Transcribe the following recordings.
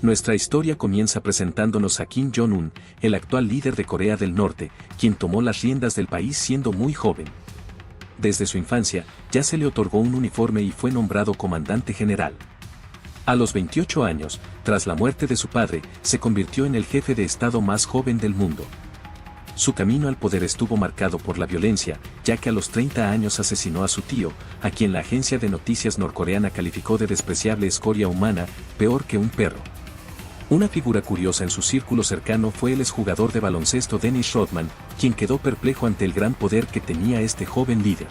Nuestra historia comienza presentándonos a Kim Jong-un, el actual líder de Corea del Norte, quien tomó las riendas del país siendo muy joven. Desde su infancia, ya se le otorgó un uniforme y fue nombrado comandante general. A los 28 años, tras la muerte de su padre, se convirtió en el jefe de Estado más joven del mundo. Su camino al poder estuvo marcado por la violencia, ya que a los 30 años asesinó a su tío, a quien la agencia de noticias norcoreana calificó de despreciable escoria humana, peor que un perro. Una figura curiosa en su círculo cercano fue el exjugador de baloncesto Dennis Rodman, quien quedó perplejo ante el gran poder que tenía este joven líder.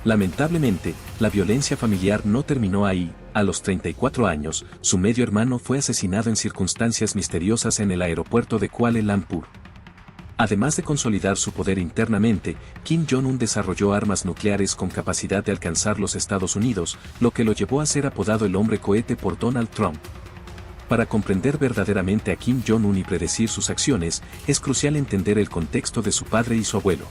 Lamentablemente, la violencia familiar no terminó ahí. A los 34 años, su medio hermano fue asesinado en circunstancias misteriosas en el aeropuerto de Kuala Lumpur. Además de consolidar su poder internamente, Kim Jong-un desarrolló armas nucleares con capacidad de alcanzar los Estados Unidos, lo que lo llevó a ser apodado el hombre cohete por Donald Trump. Para comprender verdaderamente a Kim Jong-un y predecir sus acciones, es crucial entender el contexto de su padre y su abuelo.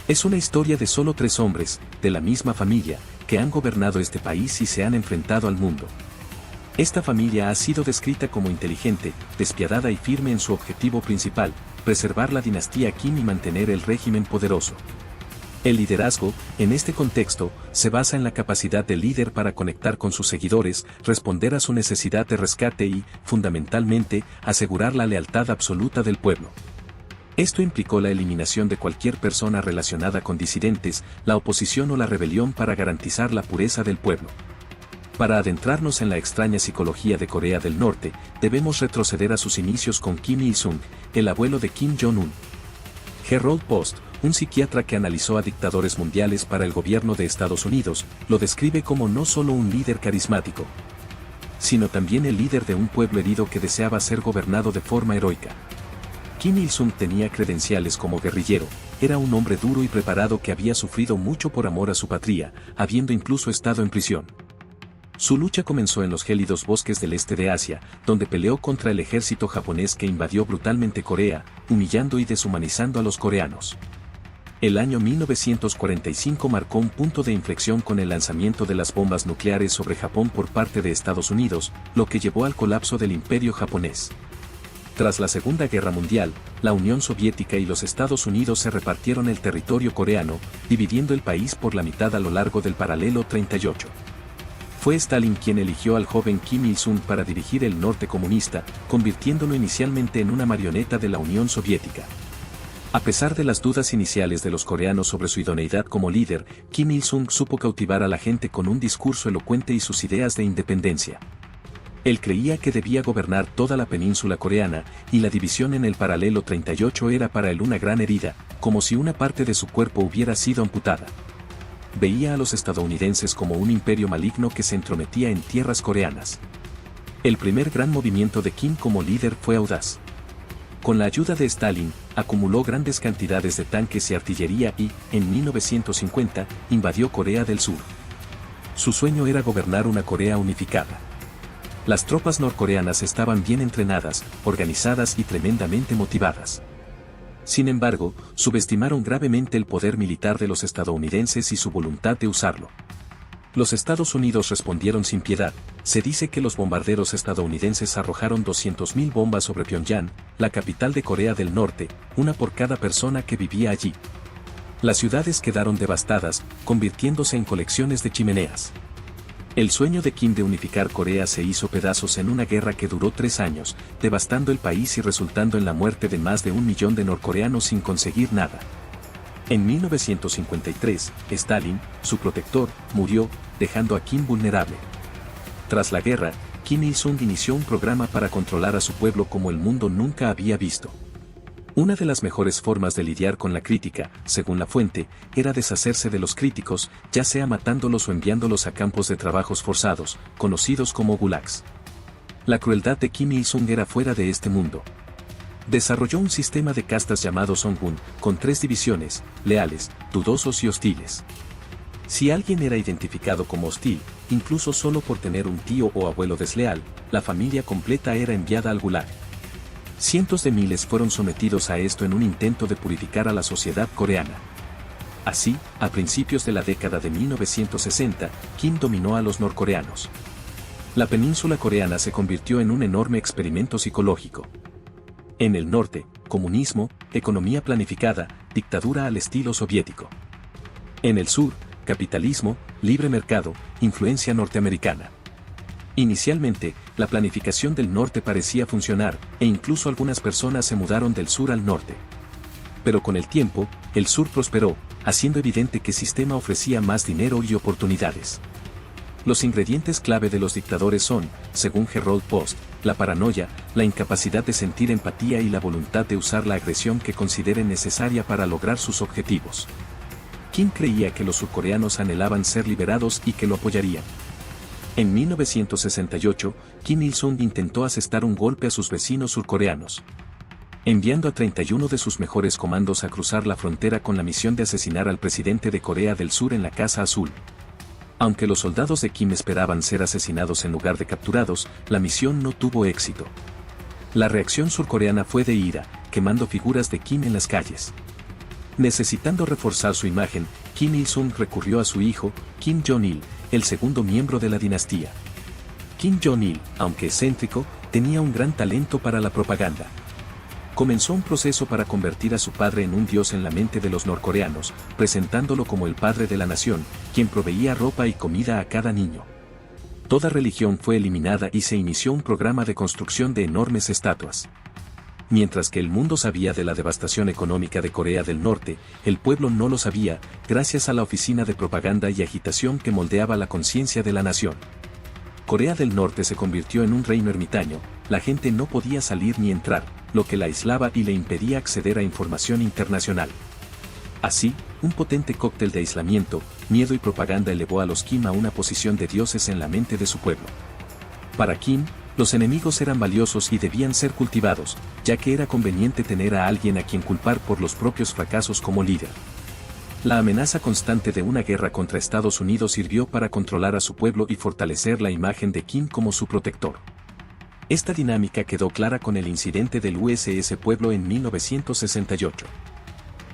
Es una historia de solo 3 hombres, de la misma familia, que han gobernado este país y se han enfrentado al mundo. Esta familia ha sido descrita como inteligente, despiadada y firme en su objetivo principal, preservar la dinastía Kim y mantener el régimen poderoso. El liderazgo, en este contexto, se basa en la capacidad del líder para conectar con sus seguidores, responder a su necesidad de rescate y, fundamentalmente, asegurar la lealtad absoluta del pueblo. Esto implicó la eliminación de cualquier persona relacionada con disidentes, la oposición o la rebelión para garantizar la pureza del pueblo. Para adentrarnos en la extraña psicología de Corea del Norte, debemos retroceder a sus inicios con Kim Il-sung, el abuelo de Kim Jong-un. Harold Post, un psiquiatra que analizó a dictadores mundiales para el gobierno de Estados Unidos, lo describe como no solo un líder carismático, sino también el líder de un pueblo herido que deseaba ser gobernado de forma heroica. Kim Il-sung tenía credenciales como guerrillero, era un hombre duro y preparado que había sufrido mucho por amor a su patria, habiendo incluso estado en prisión. Su lucha comenzó en los gélidos bosques del este de Asia, donde peleó contra el ejército japonés que invadió brutalmente Corea, humillando y deshumanizando a los coreanos. El año 1945 marcó un punto de inflexión con el lanzamiento de las bombas nucleares sobre Japón por parte de Estados Unidos, lo que llevó al colapso del imperio japonés. Tras la Segunda Guerra Mundial, la Unión Soviética y los Estados Unidos se repartieron el territorio coreano, dividiendo el país por la mitad a lo largo del paralelo 38. Fue Stalin quien eligió al joven Kim Il-sung para dirigir el norte comunista, convirtiéndolo inicialmente en una marioneta de la Unión Soviética. A pesar de las dudas iniciales de los coreanos sobre su idoneidad como líder, Kim Il-sung supo cautivar a la gente con un discurso elocuente y sus ideas de independencia. Él creía que debía gobernar toda la península coreana, y la división en el paralelo 38 era para él una gran herida, como si una parte de su cuerpo hubiera sido amputada. Veía a los estadounidenses como un imperio maligno que se entrometía en tierras coreanas. El primer gran movimiento de Kim como líder fue audaz. Con la ayuda de Stalin, acumuló grandes cantidades de tanques y artillería y, en 1950, invadió Corea del Sur. Su sueño era gobernar una Corea unificada. Las tropas norcoreanas estaban bien entrenadas, organizadas y tremendamente motivadas. Sin embargo, subestimaron gravemente el poder militar de los estadounidenses y su voluntad de usarlo. Los Estados Unidos respondieron sin piedad. Se dice que los bombarderos estadounidenses arrojaron 200.000 bombas sobre Pyongyang, la capital de Corea del Norte, una por cada persona que vivía allí. Las ciudades quedaron devastadas, convirtiéndose en colecciones de chimeneas. El sueño de Kim de unificar Corea se hizo pedazos en una guerra que duró 3 años, devastando el país y resultando en la muerte de más de 1 millón de norcoreanos sin conseguir nada. En 1953, Stalin, su protector, murió, dejando a Kim vulnerable. Tras la guerra, Kim Il-sung inició un programa para controlar a su pueblo como el mundo nunca había visto. Una de las mejores formas de lidiar con la crítica, según la fuente, era deshacerse de los críticos, ya sea matándolos o enviándolos a campos de trabajos forzados, conocidos como gulags. La crueldad de Kim Il-sung era fuera de este mundo. Desarrolló un sistema de castas llamado Songun, con 3 divisiones: leales, dudosos y hostiles. Si alguien era identificado como hostil, incluso solo por tener un tío o abuelo desleal, la familia completa era enviada al gulag. Cientos de miles fueron sometidos a esto en un intento de purificar a la sociedad coreana. Así, a principios de la década de 1960, Kim dominó a los norcoreanos. La península coreana se convirtió en un enorme experimento psicológico. En el norte, comunismo, economía planificada, dictadura al estilo soviético. En el sur, capitalismo, libre mercado, influencia norteamericana. Inicialmente, la planificación del norte parecía funcionar, e incluso algunas personas se mudaron del sur al norte. Pero con el tiempo, el sur prosperó, haciendo evidente que el sistema ofrecía más dinero y oportunidades. Los ingredientes clave de los dictadores son, según Gerald Post, la paranoia, la incapacidad de sentir empatía y la voluntad de usar la agresión que consideren necesaria para lograr sus objetivos. Kim creía que los surcoreanos anhelaban ser liberados y que lo apoyarían. En 1968, Kim Il-sung intentó asestar un golpe a sus vecinos surcoreanos, enviando a 31 de sus mejores comandos a cruzar la frontera con la misión de asesinar al presidente de Corea del Sur en la Casa Azul. Aunque los soldados de Kim esperaban ser asesinados en lugar de capturados, la misión no tuvo éxito. La reacción surcoreana fue de ira, quemando figuras de Kim en las calles. Necesitando reforzar su imagen, Kim Il-sung recurrió a su hijo, Kim Jong-il, el segundo miembro de la dinastía. Kim Jong-il, aunque excéntrico, tenía un gran talento para la propaganda. Comenzó un proceso para convertir a su padre en un dios en la mente de los norcoreanos, presentándolo como el padre de la nación, quien proveía ropa y comida a cada niño. Toda religión fue eliminada y se inició un programa de construcción de enormes estatuas. Mientras que el mundo sabía de la devastación económica de Corea del Norte, el pueblo no lo sabía, gracias a la oficina de propaganda y agitación que moldeaba la conciencia de la nación. Corea del Norte se convirtió en un reino ermitaño, la gente no podía salir ni entrar, lo que la aislaba y le impedía acceder a información internacional. Así, un potente cóctel de aislamiento, miedo y propaganda elevó a los Kim a una posición de dioses en la mente de su pueblo. Para Kim, los enemigos eran valiosos y debían ser cultivados, ya que era conveniente tener a alguien a quien culpar por los propios fracasos como líder. La amenaza constante de una guerra contra Estados Unidos sirvió para controlar a su pueblo y fortalecer la imagen de Kim como su protector. Esta dinámica quedó clara con el incidente del USS Pueblo en 1968.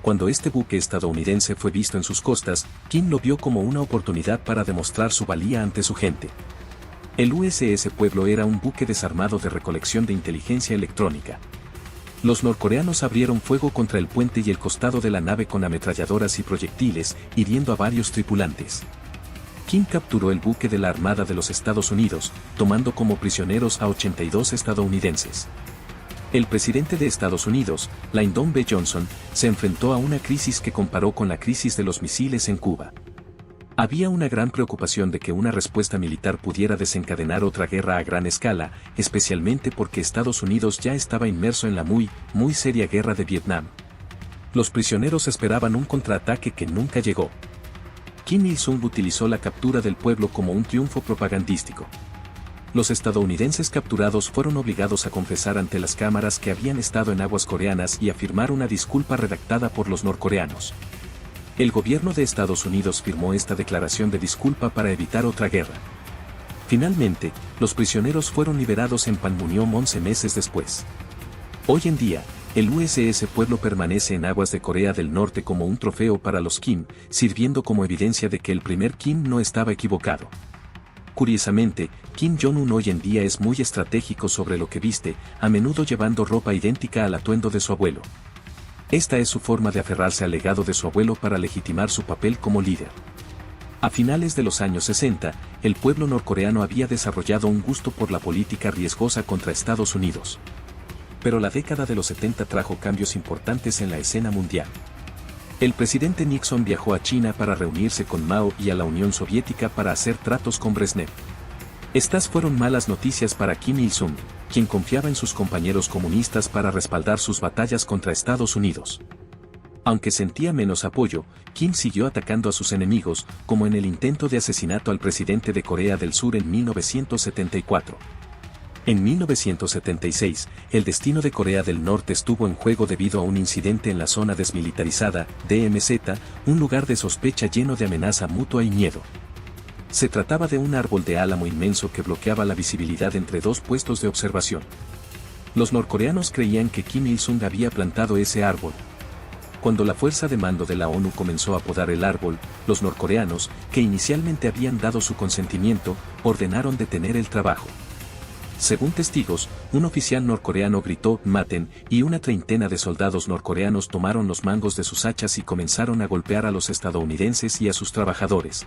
Cuando este buque estadounidense fue visto en sus costas, Kim lo vio como una oportunidad para demostrar su valía ante su gente. El USS Pueblo era un buque desarmado de recolección de inteligencia electrónica. Los norcoreanos abrieron fuego contra el puente y el costado de la nave con ametralladoras y proyectiles, hiriendo a varios tripulantes. Kim capturó el buque de la Armada de los Estados Unidos, tomando como prisioneros a 82 estadounidenses. El presidente de Estados Unidos, Lyndon B. Johnson, se enfrentó a una crisis que comparó con la crisis de los misiles en Cuba. Había una gran preocupación de que una respuesta militar pudiera desencadenar otra guerra a gran escala, especialmente porque Estados Unidos ya estaba inmerso en la muy seria guerra de Vietnam. Los prisioneros esperaban un contraataque que nunca llegó. Kim Il-sung utilizó la captura del pueblo como un triunfo propagandístico. Los estadounidenses capturados fueron obligados a confesar ante las cámaras que habían estado en aguas coreanas y a firmar una disculpa redactada por los norcoreanos. El gobierno de Estados Unidos firmó esta declaración de disculpa para evitar otra guerra. Finalmente, los prisioneros fueron liberados en Panmunjom 11 meses después. Hoy en día, el USS Pueblo permanece en aguas de Corea del Norte como un trofeo para los Kim, sirviendo como evidencia de que el primer Kim no estaba equivocado. Curiosamente, Kim Jong-un hoy en día es muy estratégico sobre lo que viste, a menudo llevando ropa idéntica al atuendo de su abuelo. Esta es su forma de aferrarse al legado de su abuelo para legitimar su papel como líder. A finales de los años 60, el pueblo norcoreano había desarrollado un gusto por la política riesgosa contra Estados Unidos. Pero la década de los 70 trajo cambios importantes en la escena mundial. El presidente Nixon viajó a China para reunirse con Mao y a la Unión Soviética para hacer tratos con Brezhnev. Estas fueron malas noticias para Kim Il-sung, quien confiaba en sus compañeros comunistas para respaldar sus batallas contra Estados Unidos. Aunque sentía menos apoyo, Kim siguió atacando a sus enemigos, como en el intento de asesinato al presidente de Corea del Sur en 1974. En 1976, el destino de Corea del Norte estuvo en juego debido a un incidente en la zona desmilitarizada, DMZ, un lugar de sospecha lleno de amenaza mutua y miedo. Se trataba de un árbol de álamo inmenso que bloqueaba la visibilidad entre dos puestos de observación. Los norcoreanos creían que Kim Il-sung había plantado ese árbol. Cuando la fuerza de mando de la ONU comenzó a podar el árbol, los norcoreanos, que inicialmente habían dado su consentimiento, ordenaron detener el trabajo. Según testigos, un oficial norcoreano gritó «maten», y una treintena de soldados norcoreanos tomaron los mangos de sus hachas y comenzaron a golpear a los estadounidenses y a sus trabajadores,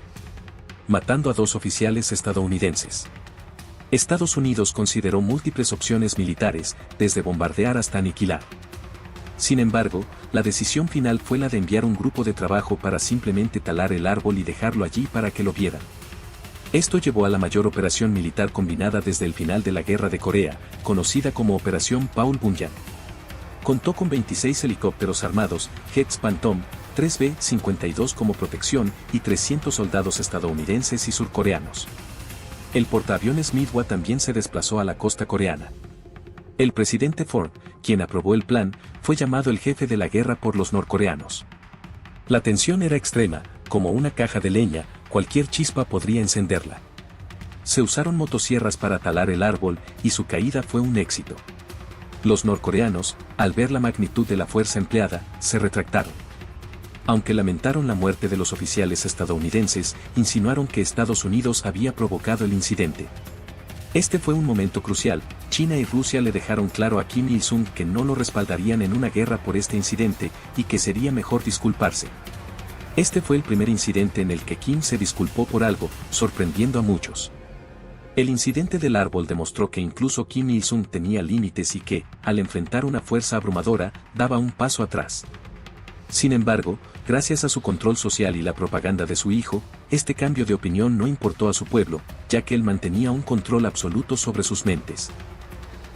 matando a 2 oficiales estadounidenses. Estados Unidos consideró múltiples opciones militares, desde bombardear hasta aniquilar. Sin embargo, la decisión final fue la de enviar un grupo de trabajo para simplemente talar el árbol y dejarlo allí para que lo vieran. Esto llevó a la mayor operación militar combinada desde el final de la Guerra de Corea, conocida como Operación Paul Bunyan. Contó con 26 helicópteros armados, jets Phantom, 3 B-52 como protección y 300 soldados estadounidenses y surcoreanos. El portaaviones Midwa también se desplazó a la costa coreana. El presidente Ford, quien aprobó el plan, fue llamado el jefe de la guerra por los norcoreanos. La tensión era extrema, como una caja de leña, cualquier chispa podría encenderla. Se usaron motosierras para talar el árbol y su caída fue un éxito. Los norcoreanos, al ver la magnitud de la fuerza empleada, se retractaron. Aunque lamentaron la muerte de los oficiales estadounidenses, insinuaron que Estados Unidos había provocado el incidente. Este fue un momento crucial. China y Rusia le dejaron claro a Kim Il-sung que no lo respaldarían en una guerra por este incidente y que sería mejor disculparse. Este fue el primer incidente en el que Kim se disculpó por algo, sorprendiendo a muchos. El incidente del árbol demostró que incluso Kim Il-sung tenía límites y que, al enfrentar una fuerza abrumadora, daba un paso atrás. Sin embargo, gracias a su control social y la propaganda de su hijo, este cambio de opinión no importó a su pueblo, ya que él mantenía un control absoluto sobre sus mentes.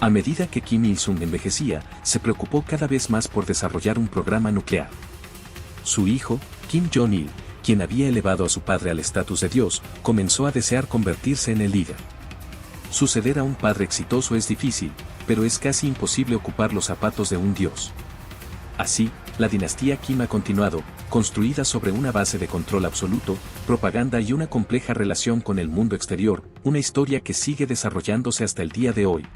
A medida que Kim Il-sung envejecía, se preocupó cada vez más por desarrollar un programa nuclear. Su hijo, Kim Jong-il, quien había elevado a su padre al estatus de Dios, comenzó a desear convertirse en el líder. Suceder a un padre exitoso es difícil, pero es casi imposible ocupar los zapatos de un Dios. Así, la dinastía Kim ha continuado, construida sobre una base de control absoluto, propaganda y una compleja relación con el mundo exterior, una historia que sigue desarrollándose hasta el día de hoy.